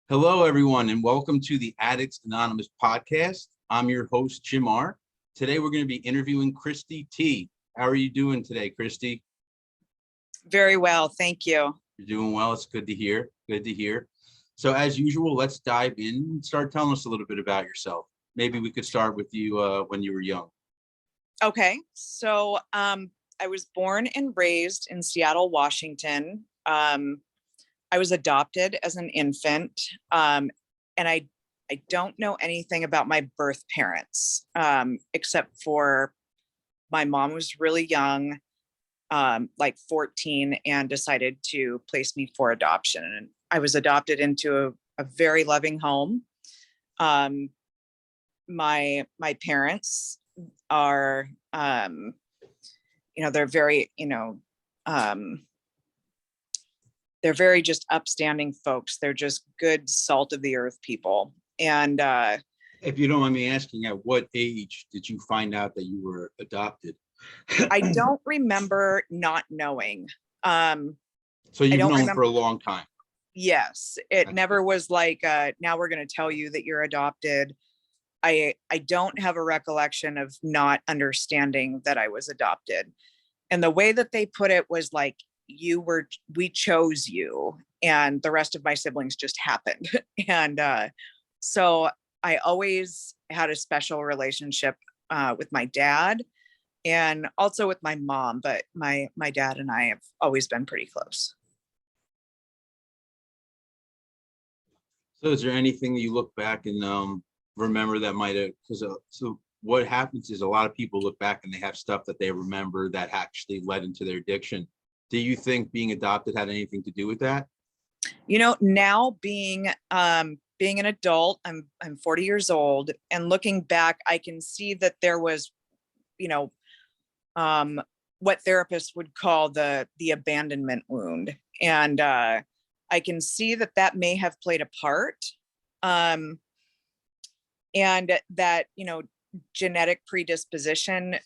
Hello, everyone, and welcome to the Addicts Anonymous podcast. I'm your host, Jim R. Today, we're going to be interviewing Cristy T. How are you doing today, Cristy? Very well, thank you. You're doing well. It's good to hear. Good to hear. So, as usual, let's dive in and start telling us a little bit about yourself. Maybe we could start with you when you were young. Okay, so I was born and raised in Seattle, Washington. I was adopted as an infant, and I don't know anything about my birth parents, except for my mom was really young, like 14, and decided to place me for adoption. And I was adopted into a very loving home. My parents are, they're very, they're very just upstanding folks. They're just good salt of the earth people. And If you don't mind me asking, at what age did you find out that you were adopted? I don't remember not knowing. So you've known for a long time. Yes, it never was like, now we're going to tell you that you're adopted. I don't have a recollection of not understanding that I was adopted. And the way that they put it was like, we chose you, and the rest of my siblings just happened. And so I always had a special relationship with my dad and also with my mom, but my dad and I have always been pretty close. So is there anything that you look back and remember that might have, because so what happens is a lot of people look back and they have stuff that they remember that actually led into their addiction. Do you think being adopted had anything to do with that? Now being an adult, I'm 40 years old, and looking back, I can see that there was, what therapists would call the abandonment wound. And I can see that may have played a part. And that, genetic predisposition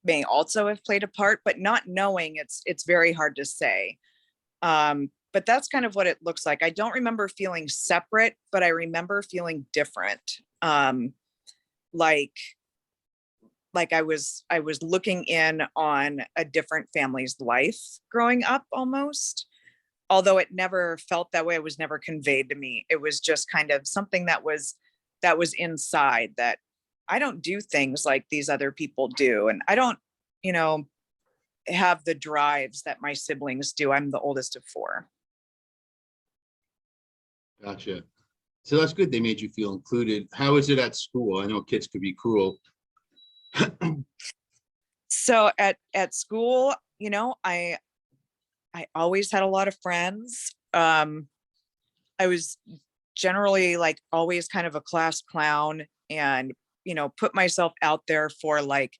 may also have played a part, but not knowing, it's very hard to say. But that's kind of what it looks like. I don't remember feeling separate, but I remember feeling different. Like I was looking in on a different family's life growing up almost. Although it never felt that way, it was never conveyed to me. It was just kind of something that was inside, that I don't do things like these other people do. And I don't, have the drives that my siblings do. I'm the oldest of 4. Gotcha. So that's good. They made you feel included. How is it at school? I know kids could be cruel. So at school, I always had a lot of friends. I was generally like always kind of a class clown, and put myself out there for like,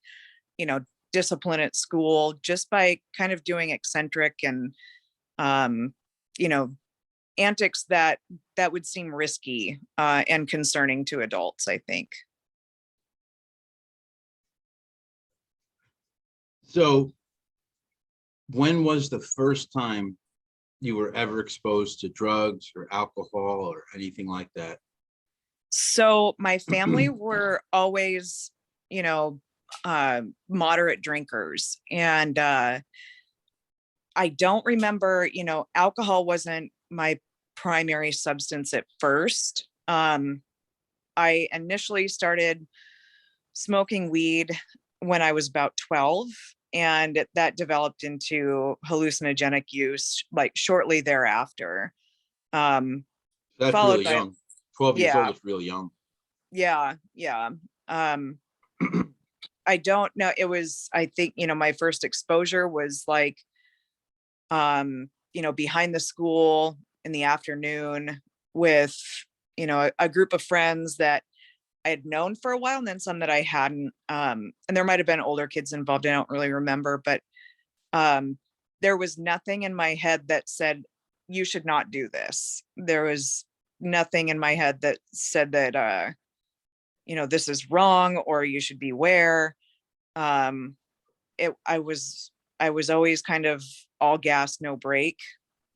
discipline at school just by kind of doing eccentric and antics that would seem risky and concerning to adults, I think. So when was the first time you were ever exposed to drugs or alcohol or anything like that? So my family were always, moderate drinkers. And I don't remember, alcohol wasn't my primary substance at first. I initially started smoking weed when I was about 12, and that developed into hallucinogenic use like shortly thereafter. That's Followed really by, young. 12 years yeah, old is really young. yeah. I don't know. It was, I think, my first exposure was like, behind the school in the afternoon with, a group of friends that I had known for a while, and then some that I hadn't. And there might've been older kids involved. I don't really remember, but there was nothing in my head that said, you should not do this. There was nothing in my head that said that, this is wrong or you should beware. I was always kind of all gas, no brake.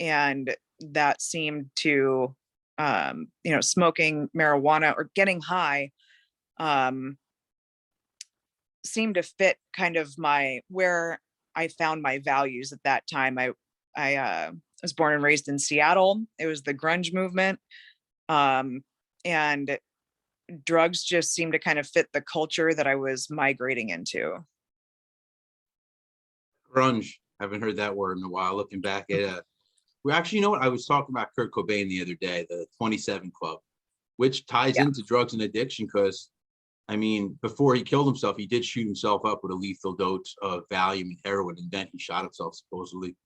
And that seemed to smoking marijuana or getting high, seemed to fit kind of where I found my values at that time. I was born and raised in Seattle. It was the grunge movement. And drugs just seemed to kind of fit the culture that I was migrating into. Grunge. Haven't heard that word in a while. Looking back at well, actually, you know what? I was talking about Kurt Cobain the other day, the 27 Club, which ties Yeah. into drugs and addiction because, I mean, before he killed himself, he did shoot himself up with a lethal dose of Valium and heroin, and then he shot himself supposedly.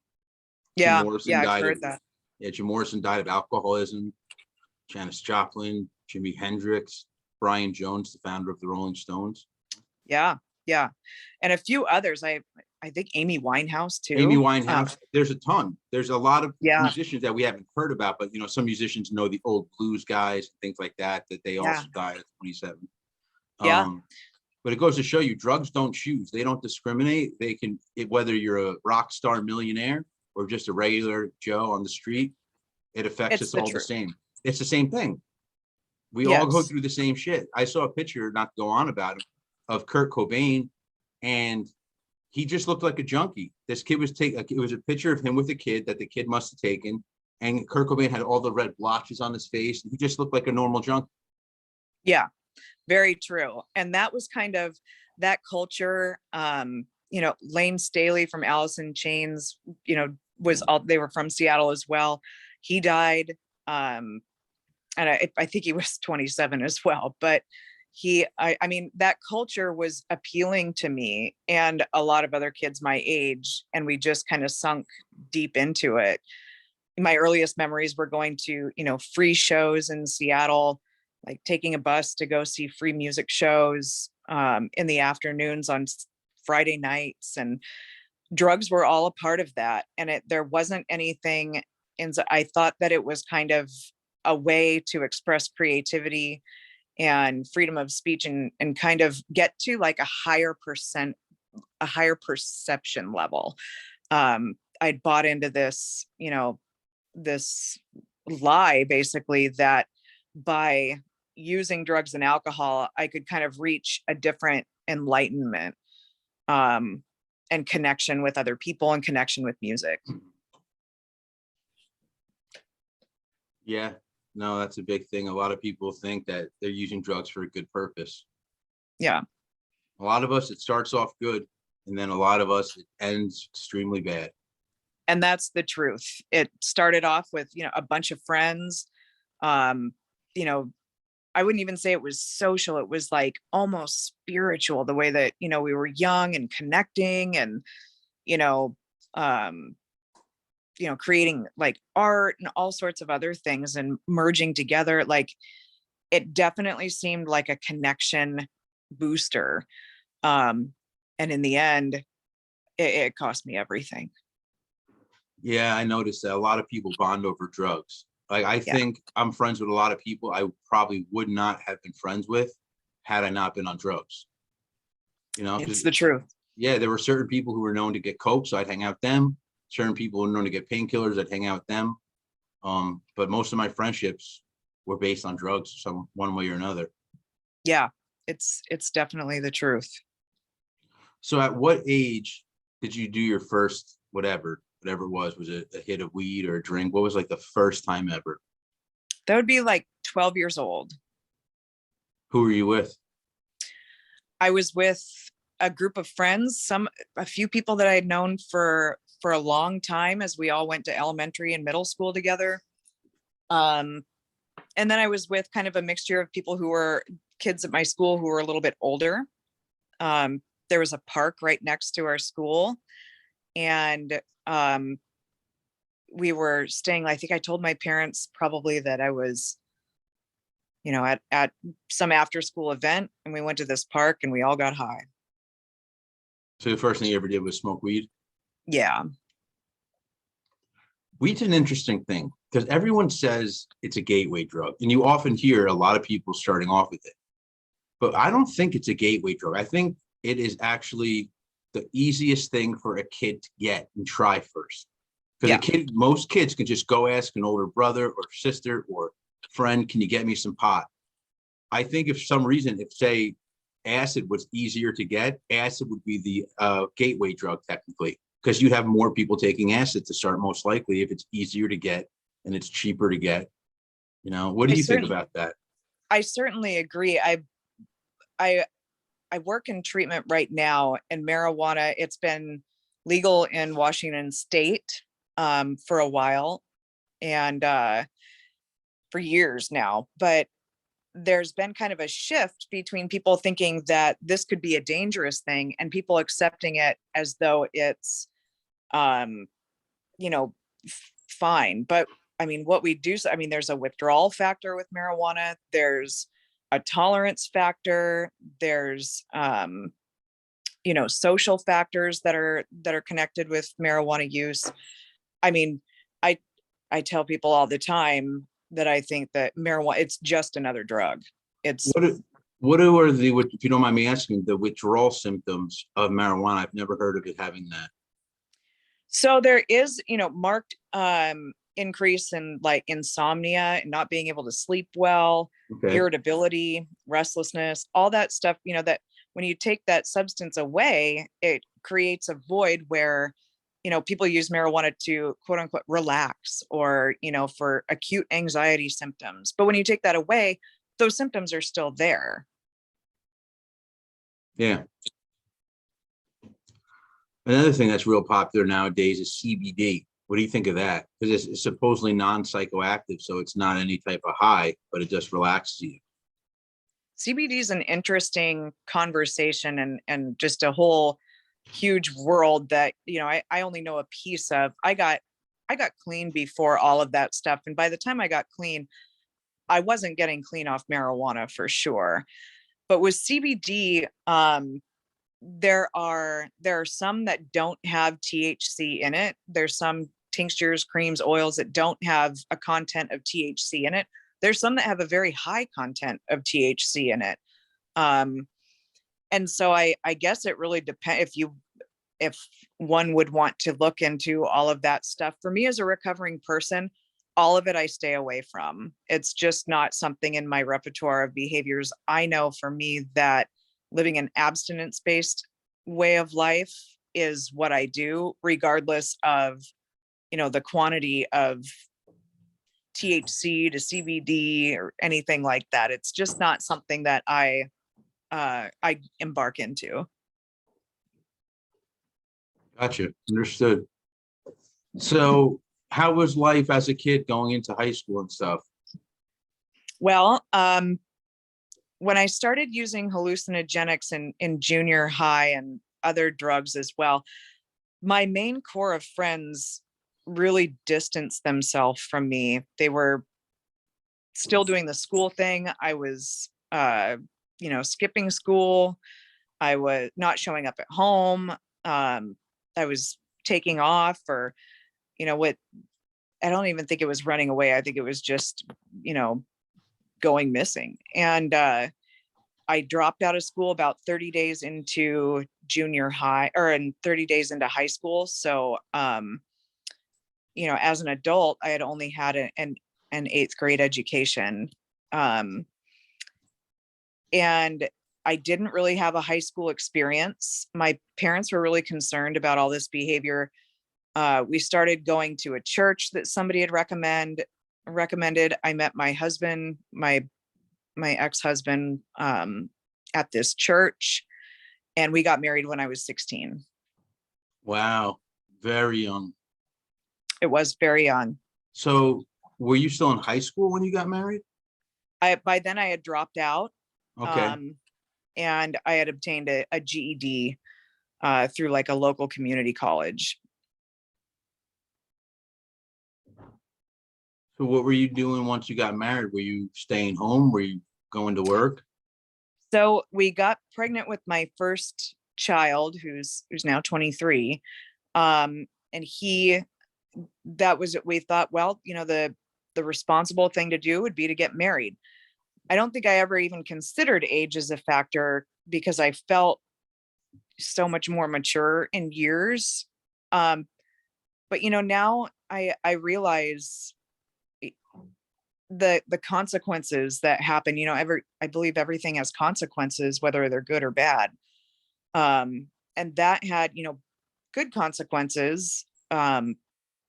Jim Yeah. Morrison Yeah. I've died heard of that. yeah, Jim Morrison died of alcoholism. Janis Joplin, Jimi Hendrix, Brian Jones, the founder of the Rolling Stones. Yeah. Yeah. And a few others. I think Amy Winehouse Amy too. Winehouse. There's a ton. There's a lot of Yeah. musicians that we haven't heard about, but some musicians know the old blues guys, things like that, that they Yeah. also died at 27. Yeah. But it goes to show you, drugs don't choose. They don't discriminate. They can, whether you're a rock star millionaire or just a regular Joe on the street, it affects It's us the all the truth. same. It's the same thing. We all go Yes. through the same shit. I saw a picture, not to go on about it, of Kurt Cobain, and he just looked like a junkie. This kid was it was a picture of him with a kid that the kid must have taken, and Kurt Cobain had all the red blotches on his face. He just looked like a normal junkie. Yeah. Very true. And that was kind of that culture. Lane Staley from Alice in Chains, they were from Seattle as well. He died. And I think he was 27 as well, but I mean, that culture was appealing to me and a lot of other kids my age. And we just kind of sunk deep into it. My earliest memories were going to, free shows in Seattle, like taking a bus to go see free music shows in the afternoons on Friday nights, and drugs were all a part of that. And there wasn't anything, and I thought that it was kind of a way to express creativity and freedom of speech and kind of get to like a higher perception level. I'd bought into this, this lie basically that by using drugs and alcohol, I could kind of reach a different enlightenment and connection with other people and connection with music. Yeah, no, that's a big thing. A lot of people think that they're using drugs for a good purpose. Yeah. A lot of us, it starts off good, and then a lot of us, it ends extremely bad. And that's the truth. It started off with, a bunch of friends. I wouldn't even say it was social. It was like almost spiritual, the way that, we were young and connecting and, creating like art and all sorts of other things and merging together. Like it definitely seemed like a connection booster. And in the end, it cost me everything. Yeah, I noticed that a lot of people bond over drugs. Like I Yeah. think I'm friends with a lot of people I probably would not have been friends with had I not been on drugs. It's the truth. Yeah, there were certain people who were known to get coke, so I'd hang out with them. Certain people were known to get painkillers, I'd hang out with them. But most of my friendships were based on drugs, one way or another. Yeah, it's definitely the truth. So at what age did you do your first whatever it was? Was it a hit of weed or a drink? What was like the first time ever? That would be like 12 years old. Who were you with? I was with a group of friends, a few people that I had known for a long time, as we all went to elementary and middle school together. And then I was with kind of a mixture of people who were kids at my school who were a little bit older. There was a park right next to our school, and we were staying, I think I told my parents probably that I was, at some after school event, and we went to this park and we all got high. So the first thing you ever did was smoke weed? Yeah. Weed's an interesting thing because everyone says it's a gateway drug, and you often hear a lot of people starting off with it. But I don't think it's a gateway drug. I think it is actually the easiest thing for a kid to get and try first. Because most kids can just go ask an older brother or sister or friend, can you get me some pot? I think if some reason, if say acid was easier to get, acid would be the gateway drug technically, because you'd have more people taking acid to start most likely if it's easier to get and it's cheaper to get. You know, what do I you think certainly, about that? I certainly agree. I, I work in treatment right now, and marijuana, it's been legal in Washington State for a while, and for years now. But there's been kind of a shift between people thinking that this could be a dangerous thing and people accepting it as though it's um you know fine. But I mean, what we do, I mean, there's a withdrawal factor with marijuana, there's a tolerance factor, there's social factors that are connected with marijuana use. I mean, i I tell people all the time that I think that marijuana, it's just another drug. It's What are, if you don't mind me asking, the withdrawal symptoms of marijuana? I've never heard of it having that. So there is, marked increase in like insomnia and not being able to sleep well, Okay. irritability, restlessness, all that stuff, that when you take that substance away, it creates a void where, people use marijuana to quote unquote relax, or, for acute anxiety symptoms. But when you take that away, those symptoms are still there. Yeah. Another thing that's real popular nowadays is CBD. What do you think of that? Because it's supposedly non-psychoactive, so it's not any type of high, but it just relaxes you. CBD is an interesting conversation, and just a whole huge world that, I only know a piece of. I got clean before all of that stuff. And by the time I got clean, I wasn't getting clean off marijuana for sure. But with CBD, there are some that don't have THC in it. There's some tinctures, creams, oils that don't have a content of THC in it. There's some that have a very high content of THC in it. And so I guess it really depends if one would want to look into all of that stuff. For me as a recovering person, all of it I stay away from. It's just not something in my repertoire of behaviors. I know for me that living an abstinence-based way of life is what I do, regardless of, the quantity of THC to CBD or anything like that. It's just not something that I embark into. Gotcha. Understood. So how was life as a kid going into high school and stuff? Well, when I started using hallucinogenics in junior high and other drugs as well, my main core of friends really distanced themselves from me. They were still doing the school thing. I was, skipping school. I was not showing up at home. I was taking off, or, what, I don't even think it was running away. I think it was just, going missing. And I dropped out of school about 30 days into junior high, or in 30 days into high school. So, as an adult, I had only had an 8th grade education. And I didn't really have a high school experience. My parents were really concerned about all this behavior. We started going to a church that somebody had recommended. I met my husband, my ex-husband, at this church, and we got married when I was 16. Wow. Very young. It was very young. So were you still in high school when you got married? By then I had dropped out. Okay. And I had obtained a GED through like a local community college. So what were you doing once you got married? Were you staying home? Were you going to work? So we got pregnant with my first child, who's now 23. And we thought, well, the responsible thing to do would be to get married. I don't think I ever even considered age as a factor because I felt so much more mature in years. But now I realize the consequences that happen, I believe everything has consequences, whether they're good or bad. And that had, good consequences. But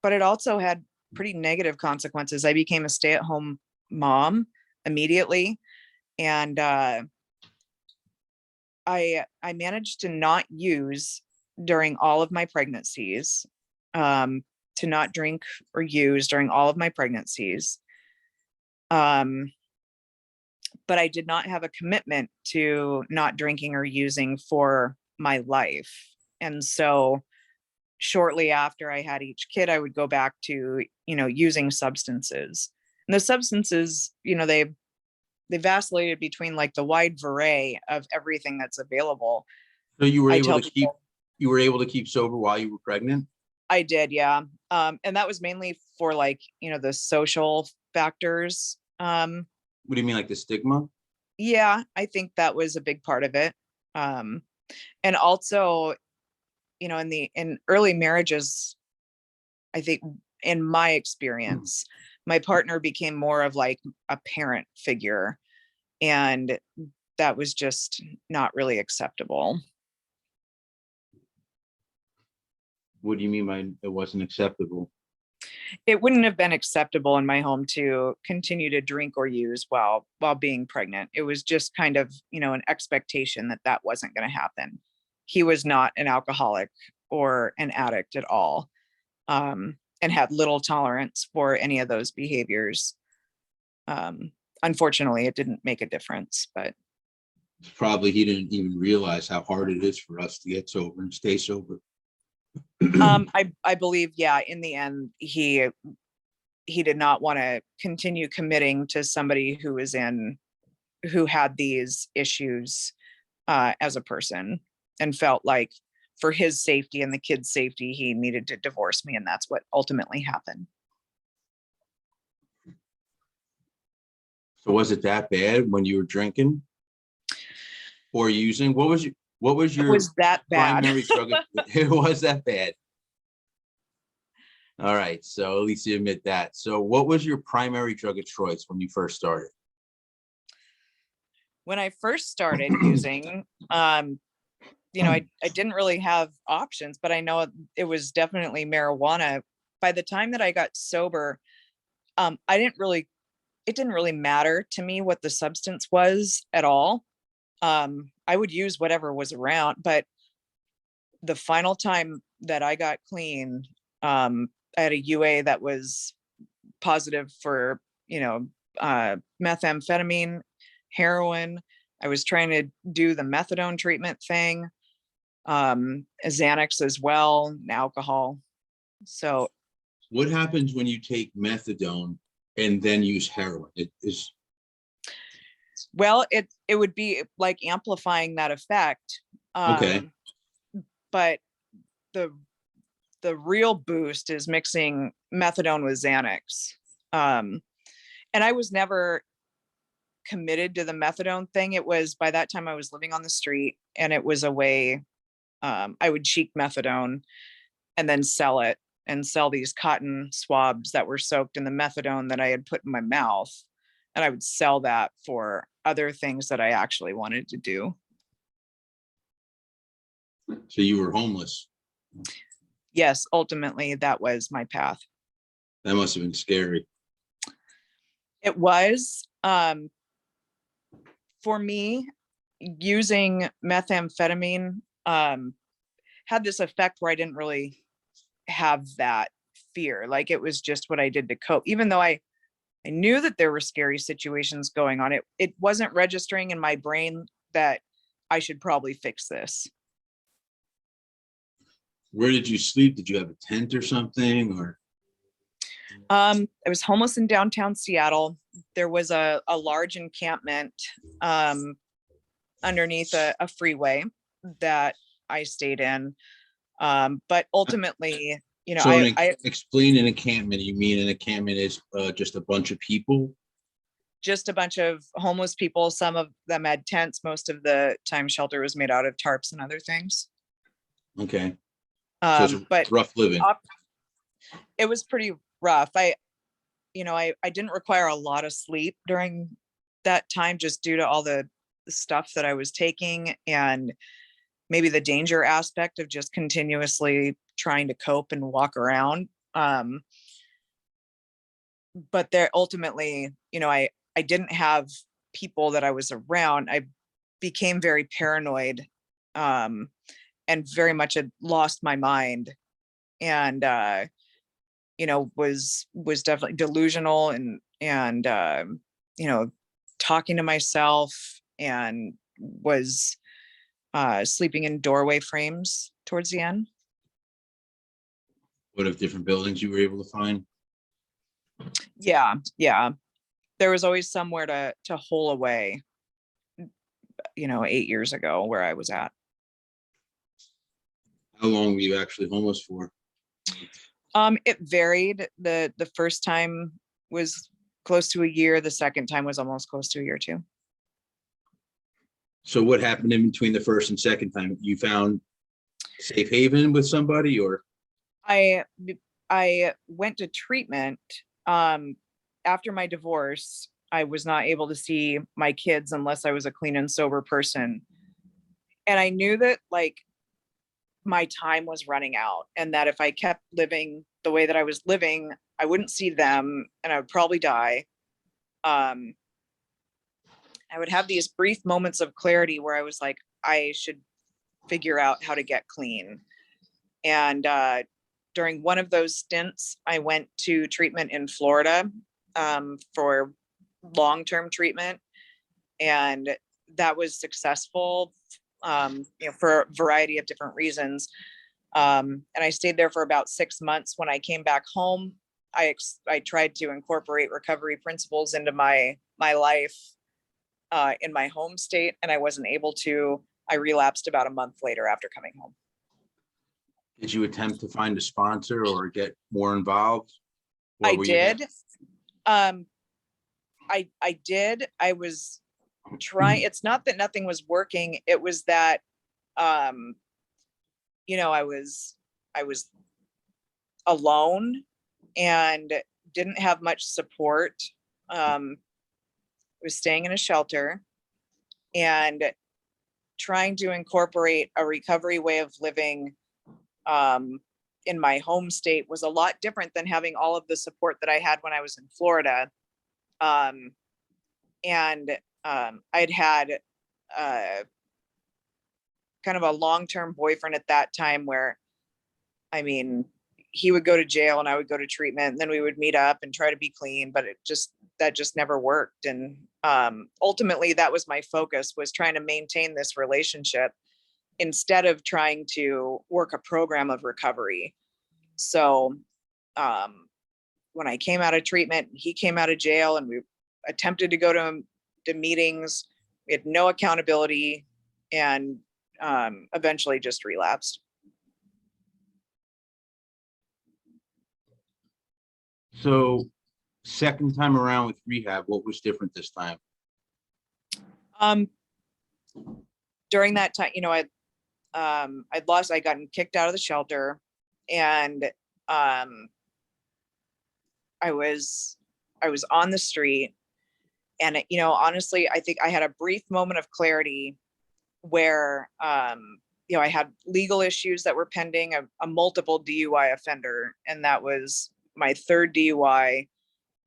it also had pretty negative consequences. I became a stay-at-home mom immediately. And I managed to not use during all of my pregnancies, to not drink or use during all of my pregnancies. But I did not have a commitment to not drinking or using for my life. And so shortly after I had each kid, I would go back to, using substances. And the substances, they vacillated between like the wide array of everything that's available. So you were I able tell to people- keep sober while you were pregnant? I did, yeah. And that was mainly for like, the social factors. What do you mean, like the stigma? Yeah, I think that was a big part of it. And also, in early marriages, I think in my experience, my partner became more of like a parent figure, and that was just not really acceptable. What do you mean by it wasn't acceptable? It wouldn't have been acceptable in my home to continue to drink or use while being pregnant. It was just kind of, an expectation that wasn't going to happen. He was not an alcoholic or an addict at all, and had little tolerance for any of those behaviors. Unfortunately, it didn't make a difference, but Probably he didn't even realize how hard it is for us to get sober and stay sober. I believe, yeah, in the end, he did not want to continue committing to somebody who had these issues as a person, and felt like for his safety and the kids' safety, he needed to divorce me. And that's what ultimately happened. So was it that bad when you were drinking or using? What was It your was that bad. primary drug? It was that bad. All right. So at least you admit that. So what was your primary drug of choice when you first started? When I first started using, I didn't really have options, but I know it was definitely marijuana. By the time that I got sober, it didn't really matter to me what the substance was at all. I would use whatever was around, but the final time that I got clean, I had a UA that was positive for, methamphetamine, heroin. I was trying to do the methadone treatment thing, Xanax as well, and alcohol. So What happens when you take methadone and then use heroin? It is well, it would be like amplifying that effect. okay. But the real boost is mixing methadone with Xanax. And I was never committed to the methadone thing. It was, by that time I was living on the street, and it was a way, I would cheek methadone and then sell it, and sell these cotton swabs that were soaked in the methadone that I had put in my mouth. And I would sell that for other things that I actually wanted to do. So you were homeless. Yes, ultimately that was my path. That must have been scary. It was, for me, using methamphetamine had this effect where I didn't really have that fear. Like, it was just what I did to cope. Even though I knew that there were scary situations going on, it wasn't registering in my brain that I should probably fix this. Where did you sleep? Did you have a tent or something? Or I was homeless in downtown Seattle. There was a large encampment underneath a freeway that I stayed in. But ultimately, so explain an encampment. You mean an encampment is just a bunch of people? Just a bunch of homeless people. Some of them had tents. Most of the time shelter was made out of tarps and other things. Okay. So it's But rough living. it was pretty rough. I didn't require a lot of sleep during that time, just due to all the stuff that I was taking, and maybe the danger aspect of just continuously trying to cope and walk around. But there ultimately, I didn't have people that I was around. I became very paranoid, and very much had lost my mind, and was definitely delusional, and talking to myself, and was sleeping in doorway frames towards the end. What of different buildings you were able to find? Yeah, yeah. There was always somewhere to hole away, 8 years ago where I was at. How long were you actually homeless for? It varied. The first time was close to a year. The second time was almost close to a year too. So what happened in between the first and second time? You found safe haven with somebody, or? I went to treatment. After my divorce, I was not able to see my kids unless I was a clean and sober person. And I knew that like my time was running out, and that if I kept living the way that I was living, I wouldn't see them and I would probably die. I would have these brief moments of clarity where I was like, I should figure out how to get clean. And during one of those stints, I went to treatment in Florida, for long-term treatment, and that was successful, for a variety of different reasons. And I stayed there for about 6 months. When I came back home, I tried to incorporate recovery principles into my life in my home state, and I wasn't able to. I relapsed about a month later after coming home. Did you attempt to find a sponsor or get more involved? I did. I did. I was trying. It's not that nothing was working. It was that, I was alone and didn't have much support. I was staying in a shelter and trying to incorporate a recovery way of living in my home state was a lot different than having all of the support that I had when I was in Florida. I'd had kind of a long-term boyfriend at that time where, he would go to jail and I would go to treatment, and then we would meet up and try to be clean, but that just never worked. And ultimately that was my focus, was trying to maintain this relationship instead of trying to work a program of recovery. So when I came out of treatment, he came out of jail, and we attempted to go to meetings. We had no accountability, and eventually just relapsed. So second time around with rehab, what was different this time? During that time, I'd gotten kicked out of the shelter, and I was on the street, and honestly, I think I had a brief moment of clarity where I had legal issues that were pending, a multiple DUI offender, and that was my third DUI,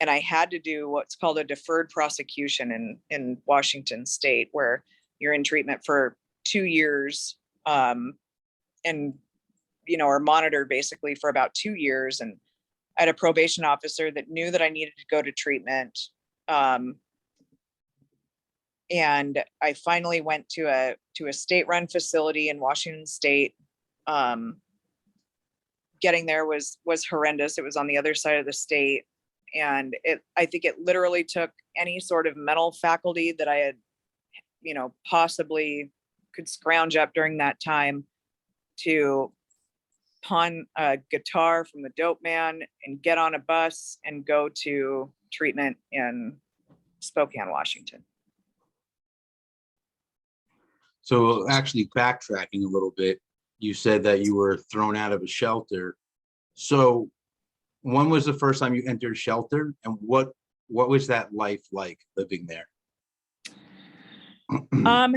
and I had to do what's called a deferred prosecution in Washington state, where you're in treatment for 2 years, and are monitored basically for about 2 years. And I had a probation officer that knew that I needed to go to treatment, and I finally went to a state-run facility in Washington state. Getting there was horrendous. It was on the other side of the state, and I think it literally took any sort of mental faculty that I had, possibly could scrounge up during that time, to pawn a guitar from the dope man and get on a bus and go to treatment in Spokane, Washington. So actually backtracking a little bit, you said that you were thrown out of a shelter. So when was the first time you entered shelter, and what was that life like living there? Um,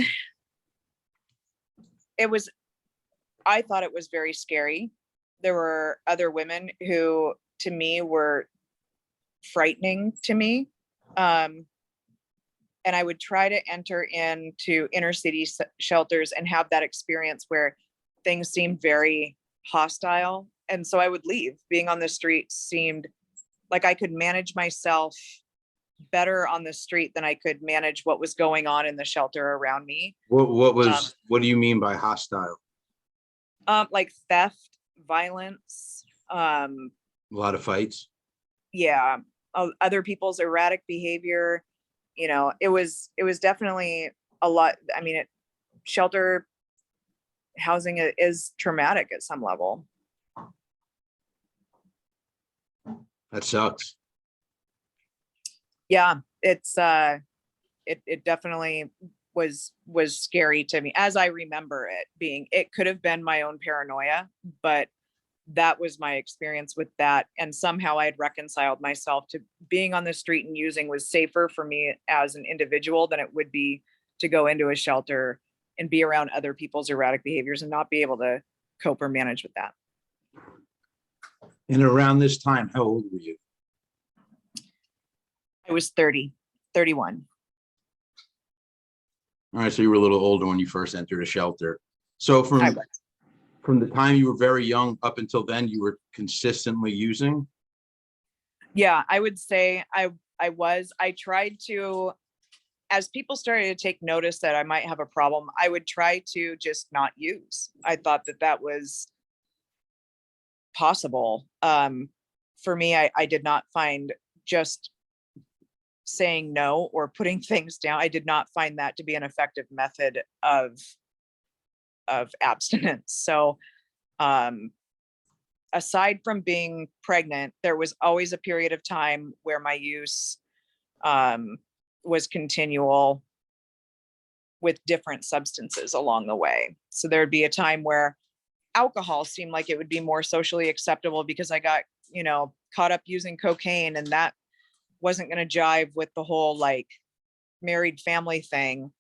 I thought it was very scary. There were other women who, to me, were frightening to me. And I would try to enter into inner city shelters and have that experience where things seemed very hostile. And so I would leave. Being on the street seemed like I could manage myself better on the street than I could manage what was going on in the shelter around me. What do you mean by hostile? Like theft, violence, A lot of fights. yeah, other people's erratic behavior. You know, it was definitely a lot. I mean, shelter housing is traumatic at some level. That sucks. Yeah, it's it definitely was scary to me as I remember it being. It could have been my own paranoia, but that was my experience with that. And somehow I had reconciled myself to being on the street, and using was safer for me as an individual than it would be to go into a shelter and be around other people's erratic behaviors and not be able to cope or manage with that. And around this time, how old were you? I was 31. All right, so you were a little older when you first entered a shelter. So I was. from the time you were very young up until then, you were consistently using? Yeah, I would say I tried to, as people started to take notice that I might have a problem, I would try to just not use. I thought that was possible. For me, I did not find just saying no or putting things down. I did not find that to be an effective method of abstinence. So, aside from being pregnant, there was always a period of time where my use was continual with different substances along the way. So there'd be a time where alcohol seemed like it would be more socially acceptable because I got, caught up using cocaine, and that wasn't going to jive with the whole like married family thing.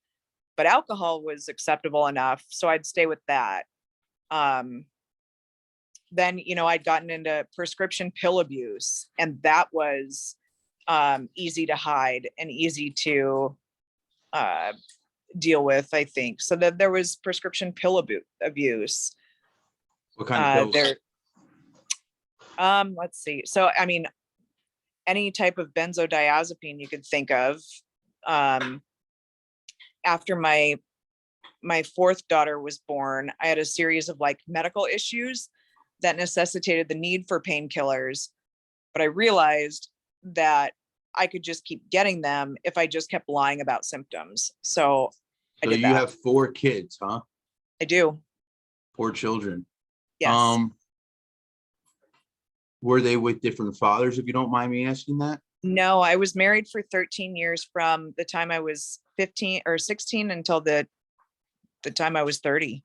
But alcohol was acceptable enough, so I'd stay with that. Then, I'd gotten into prescription pill abuse, and that was easy to hide and easy to deal with, I think. So that there was prescription pill abuse. What kind of pills? Let's see. So, I mean, any type of benzodiazepine you could think of. After my fourth daughter was born, I had a series of like medical issues that necessitated the need for painkillers. But I realized that I could just keep getting them if I just kept lying about symptoms. So I did that. You have 4 kids, huh? I do. 4 children. Yes. Were they with different fathers, if you don't mind me asking that? No, I was married for 13 years from the time I was 15 or 16 until the time I was 30.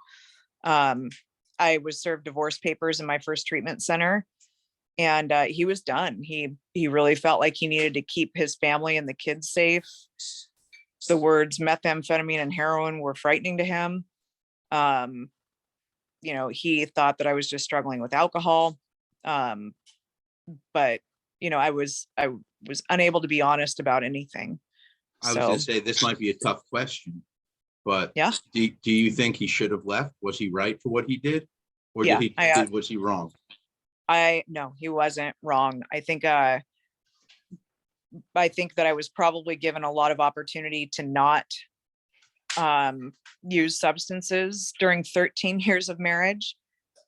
I was served divorce papers in my first treatment center, and he was done. He really felt like he needed to keep his family and the kids safe. The words methamphetamine and heroin were frightening to him. He thought that I was just struggling with alcohol. But I was unable to be honest about anything. I was going to say, this might be a tough question, but yeah. Do you think he should have left? Was he right for what he did? Or yeah, was he wrong? No, he wasn't wrong. I think that I was probably given a lot of opportunity to not use substances during 13 years of marriage.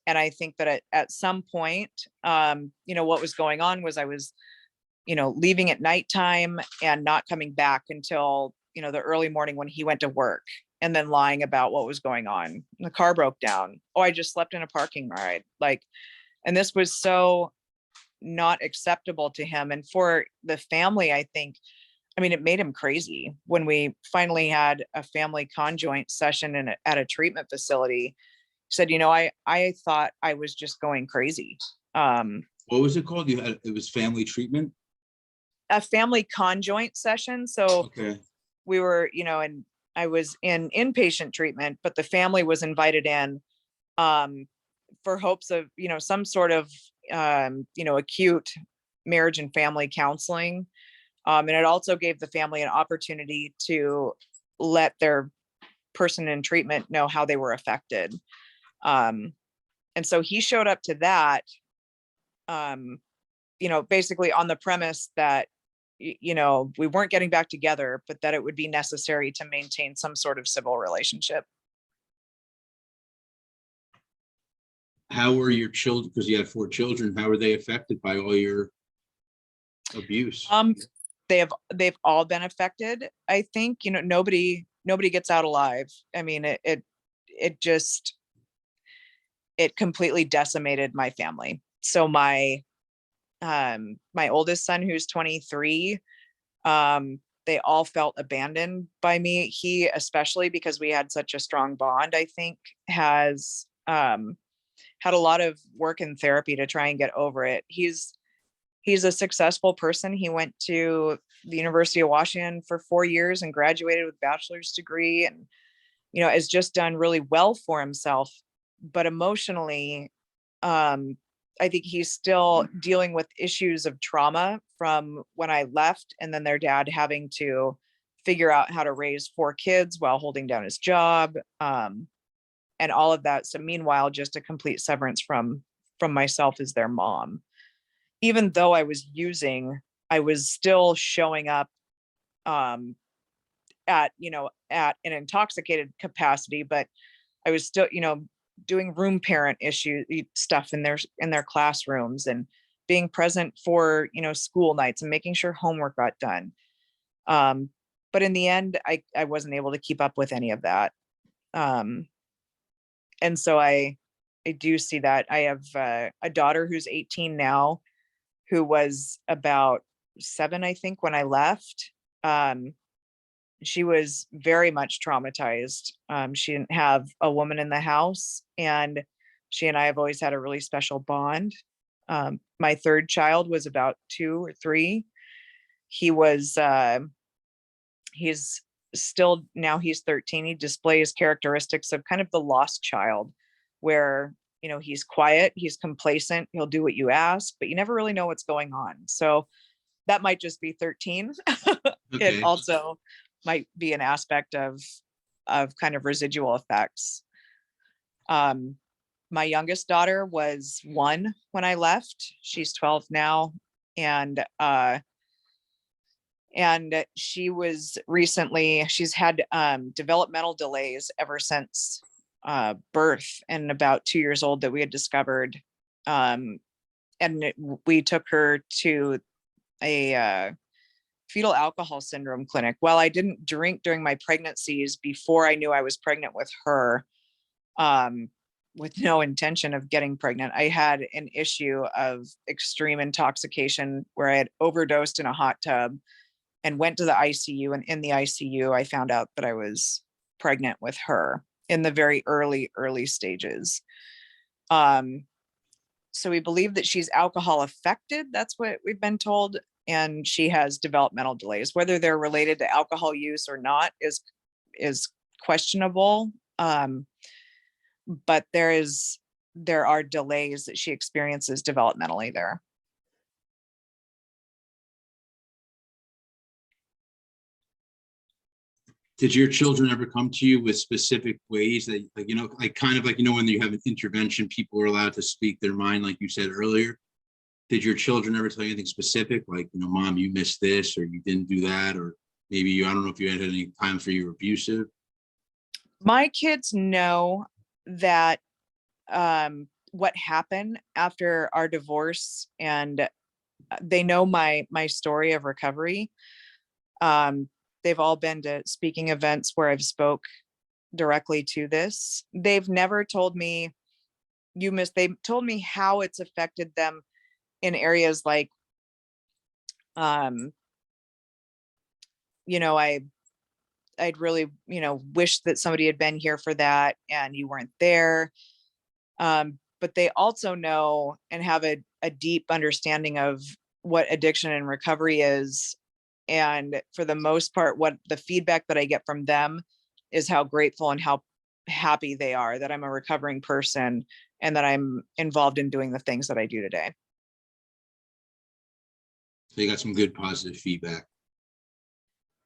And I think that at some point, what was going on was I was, leaving at nighttime and not coming back until, the early morning when he went to work, and then lying about what was going on. The car broke down. Oh, I just slept in a parking ride. And this was so not acceptable to him. And for the family, I think, it made him crazy. When we finally had a family conjoint session at a treatment facility, he said, I thought I was just going crazy. What was it called? It was family treatment? A family conjoint session. So Okay. we were, and I was in inpatient treatment, but the family was invited in for hopes of, some sort of, acute marriage and family counseling. And it also gave the family an opportunity to let their person in treatment know how they were affected. And so he showed up to that, basically on the premise that, we weren't getting back together, but that it would be necessary to maintain some sort of civil relationship. How were your children, because you had 4 children, how were they affected by all your abuse? They've all been affected. I think, nobody gets out alive. I mean, it just, it completely decimated my family. So my oldest son, who's 23, they all felt abandoned by me. He, especially because we had such a strong bond, I think has had a lot of work in therapy to try and get over it. He's a successful person. He went to the University of Washington for 4 years and graduated with a bachelor's degree, and has just done really well for himself. But emotionally, I think he's still dealing with issues of trauma from when I left, and then their dad having to figure out how to raise 4 kids while holding down his job, and all of that. So meanwhile, just a complete severance from myself as their mom. Even though I was using, I was still showing up at an intoxicated capacity, but I was still, doing room parent issue stuff in their classrooms, and being present for, school nights and making sure homework got done. But in the end, I wasn't able to keep up with any of that. And so I do see that. I have a daughter who's 18 now, who was about 7, I think, when I left. She was very much traumatized. She didn't have a woman in the house, and she and I have always had a really special bond. My third child was about 2 or 3. He was, he's still, now he's 13. He displays characteristics of kind of the lost child, where, he's quiet, he's complacent, he'll do what you ask, but you never really know what's going on. So that might just be 13. Okay. It also might be an aspect of kind of residual effects. My youngest daughter was 1 when I left. She's 12 now. And she's had developmental delays ever since birth, and about 2 years old, that we had discovered. We took her to a fetal alcohol syndrome clinic. While I didn't drink during my pregnancies before I knew I was pregnant with her, with no intention of getting pregnant, I had an issue of extreme intoxication where I had overdosed in a hot tub and went to the ICU. And in the ICU, I found out that I was pregnant with her in the very early stages. So we believe that she's alcohol affected. That's what we've been told. And she has developmental delays. Whether they're related to alcohol use or not is questionable. But there are delays that she experiences developmentally there. Did your children ever come to you with specific ways that, like kind of like, when you have an intervention, people are allowed to speak their mind, like you said earlier? Did your children ever tell you anything specific, like, Mom, you missed this, or you didn't do that, or maybe I don't know if you had any times where you were abusive? My kids know that what happened after our divorce, and they know my story of recovery. They've all been to speaking events where I've spoke directly to this. They've never told me they told me how it's affected them in areas like, I'd really, wish that somebody had been here for that and you weren't there. But they also know and have a deep understanding of what addiction and recovery is. And for the most part, what the feedback that I get from them is how grateful and how happy they are that I'm a recovering person and that I'm involved in doing the things that I do today. So you got some good positive feedback.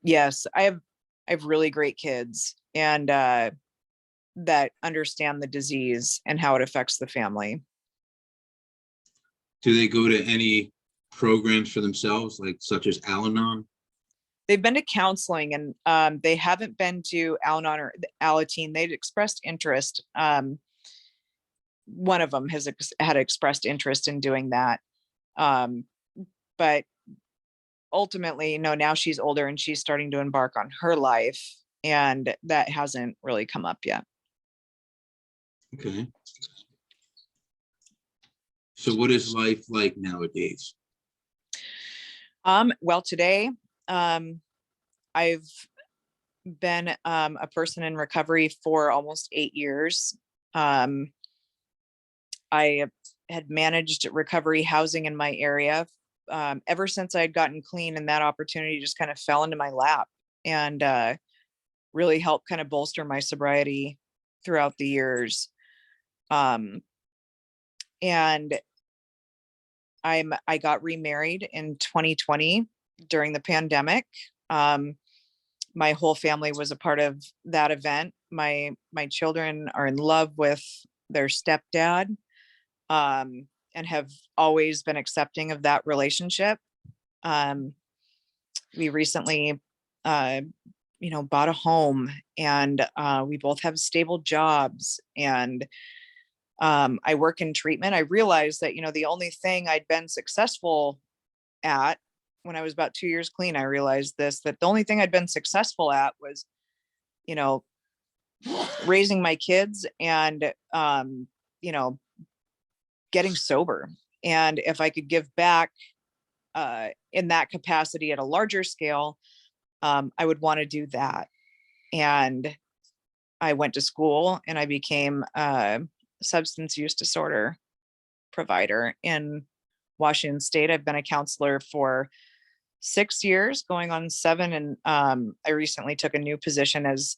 Yes, I have really great kids, and that understand the disease and how it affects the family. Do they go to any programs for themselves, like such as Al-Anon? They've been to counseling, and they haven't been to Al-Anon or Alateen. They'd expressed interest. One of them had expressed interest in doing that. But ultimately, no, now she's older and she's starting to embark on her life, and that hasn't really come up yet. Okay. So what is life like nowadays? Well, today, I've been a person in recovery for almost 8 years. I had managed recovery housing in my area ever since I had gotten clean, and that opportunity just kind of fell into my lap and really helped kind of bolster my sobriety throughout the years. And I got remarried in 2020 during the pandemic. My whole family was a part of that event. My children are in love with their stepdad, and have always been accepting of that relationship. We recently, bought a home, and we both have stable jobs, and I work in treatment. I realized that, the only thing I'd been successful at when I was about 2 years clean, I realized that the only thing I'd been successful at was, raising my kids and, getting sober. And if I could give back in that capacity at a larger scale, I would want to do that. And I went to school and I became a substance use disorder provider in Washington State. I've been a counselor for 6 years, going on 7. And I recently took a new position as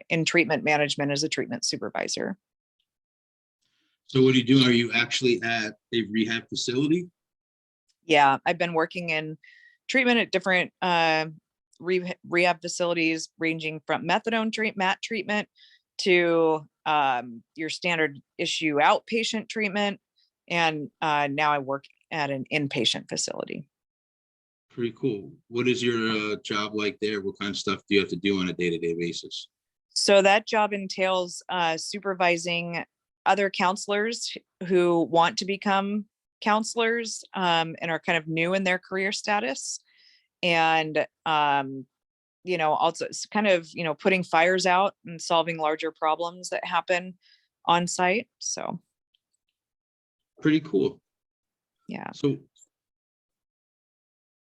in treatment management as a treatment supervisor. So what do you do? Are you actually at a rehab facility? Yeah, I've been working in treatment at different rehab facilities, ranging from methadone MAT treatment to your standard issue outpatient treatment. And now I work at an inpatient facility. Pretty cool. What is your job like there? What kind of stuff do you have to do on a day-to-day basis? So that job entails supervising other counselors who want to become counselors and are kind of new in their career status. And, also it's kind of, putting fires out and solving larger problems that happen on site. So. Pretty cool. Yeah. So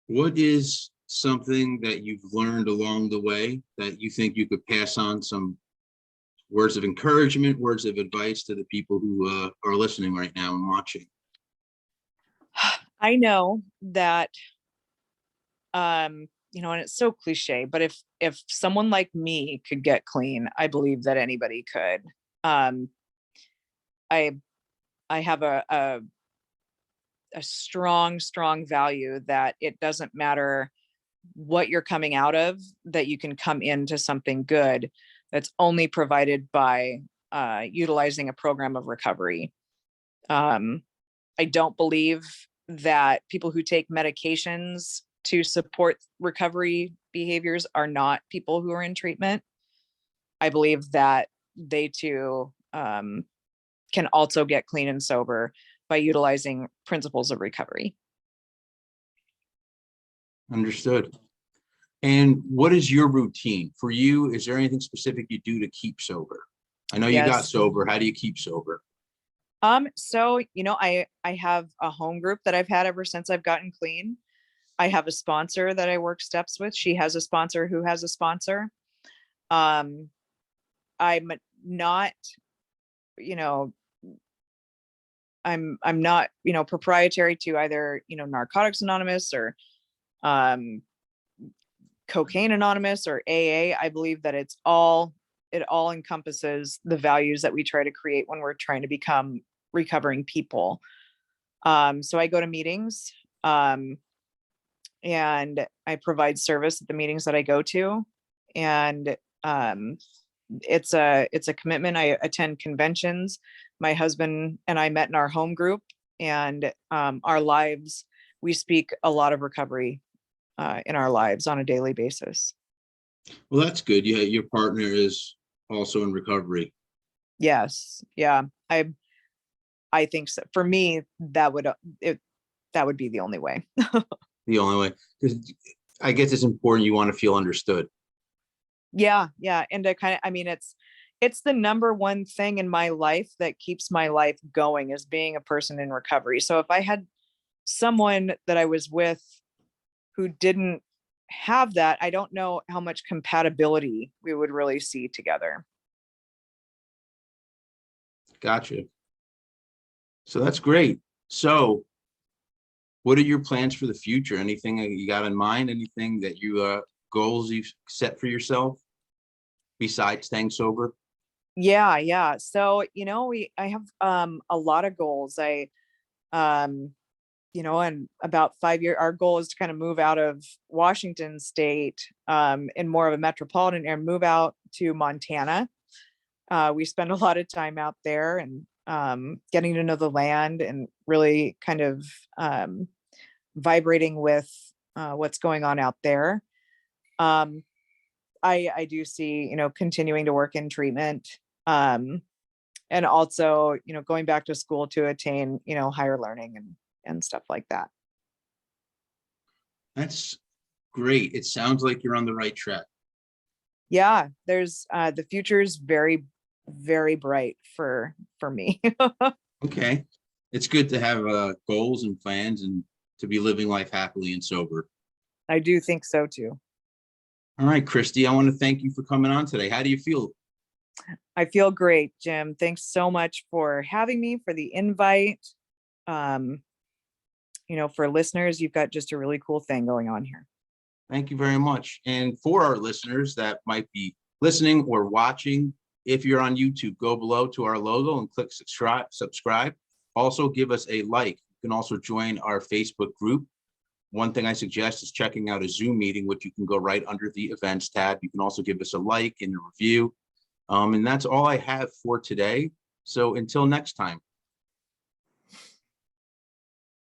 what is something that you've learned along the way that you think you could pass on some words of encouragement, words of advice to the people who are listening right now and watching? I know that, and it's so cliche, but if someone like me could get clean, I believe that anybody could. I have a strong value that it doesn't matter what you're coming out of, that you can come into something good that's only provided by utilizing a program of recovery. I don't believe that people who take medications to support recovery behaviors are not people who are in treatment. I believe that they too can also get clean and sober by utilizing principles of recovery. Understood. And what is your routine for you? Is there anything specific you do to keep sober? I know you got Yes. sober. How do you keep sober? So, I have a home group that I've had ever since I've gotten clean. I have a sponsor that I work steps with. She has a sponsor who has a sponsor. I'm not, I'm not, proprietary to either, Narcotics Anonymous or um, Cocaine Anonymous or AA. I believe that it all encompasses the values that we try to create when we're trying to become recovering people. So I go to meetings, and I provide service at the meetings that I go to. And it's a commitment. I attend conventions. My husband and I met in our home group, and our lives, we speak a lot of recovery in our lives on a daily basis. Well, that's good. Yeah, your partner is also in recovery. Yes. Yeah. I think so. For me, that would be the only way. The only way, because I guess it's important. You want to feel understood. Yeah. Yeah. And to it's the number one thing in my life that keeps my life going, is being a person in recovery. So if I had someone that I was with who didn't have that, I don't know how much compatibility we would really see together. Gotcha. So that's great. So what are your plans for the future? Anything that you got in mind? Anything that you goals you've set for yourself besides staying sober? Yeah. Yeah. So, I have a lot of goals. Um in about 5 years, our goal is to kind of move out of Washington state, in more of a metropolitan area, move out to Montana. We spend a lot of time out there, and getting to know the land, and really kind of vibrating with what's going on out there. Um, I do see, continuing to work in treatment, and also, going back to school to attain, higher learning and stuff like that. That's great. It sounds like you're on the right track. Yeah, there's the future is very, very bright for me. Okay. It's good to have goals and plans and to be living life happily and sober. I do think so too. All right, Cristy, I want to thank you for coming on today. How do you feel? I feel great, Jim. Thanks so much for having me, for the invite. Um, for listeners, you've got just a really cool thing going on here. Thank you very much. And for our listeners that might be listening or watching, if you're on YouTube, go below to our logo and click subscribe. Also give us a like. You can also join our Facebook group. One thing I suggest is checking out a Zoom meeting, which you can go right under the events tab. You can also give us a like and a review. And that's all I have for today. So until next time.